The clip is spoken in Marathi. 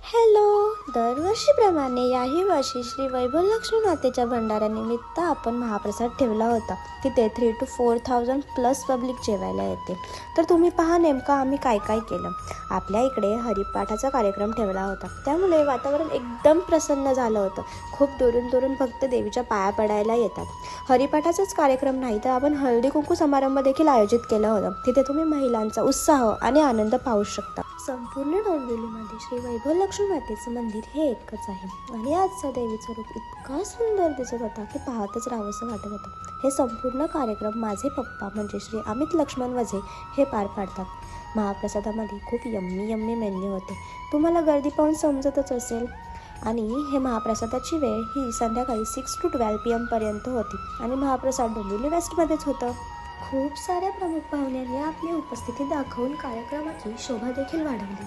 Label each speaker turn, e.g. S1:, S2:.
S1: हॅलो. दरवर्षीप्रमाणे याही वर्षी श्री वैभव लक्ष्मी मातेच्या भंडाऱ्यानिमित्त आपण महाप्रसाद ठेवला होता. तिथे 3,000 to 4,000 प्लस पब्लिक जेवायला येते. तर तुम्ही पहा नेमकं आम्ही काय काय केलं. आपल्या इकडे हरिपाठाचा कार्यक्रम ठेवला होता, त्यामुळे वातावरण एकदम प्रसन्न झालं होतं. खूप दुरून दुरून भक्त देवीच्या पाया पडायला येतात. हरिपाठाचाच कार्यक्रम नाही तर आपण हळदी कुंकू समारंभ देखील आयोजित केला होता. तिथे तुम्ही महिलांचा उत्साह आणि आनंद पाहू शकता. संपूर्ण डोंबिवलीमध्ये श्री वैभव लक्ष्मी मातेचं मंदिर हे एकच आहे आणि आजचा देवीचं रूप इतका सुंदर दिसत होता की पाहतच राहावंसं वाटत होतं. हे संपूर्ण कार्यक्रम माझे पप्पा म्हणजे श्री अमित लक्ष्मण वझे हे पार पाडतात. महाप्रसादामध्ये खूप यम्मी मेन्यू होते, तुम्हाला गर्दी पाहून समजतच असेल. आणि हे महाप्रसादाची वेळ ही संध्याकाळी 6 to 12 PM पर्यंत होती आणि महाप्रसाद डोंबिवली वेस्टमध्येच होतं. खूप साऱ्या प्रमुख पाहुण्यांनी आपली उपस्थिती दाखवून कार्यक्रमाची शोभा देखील वाढवली.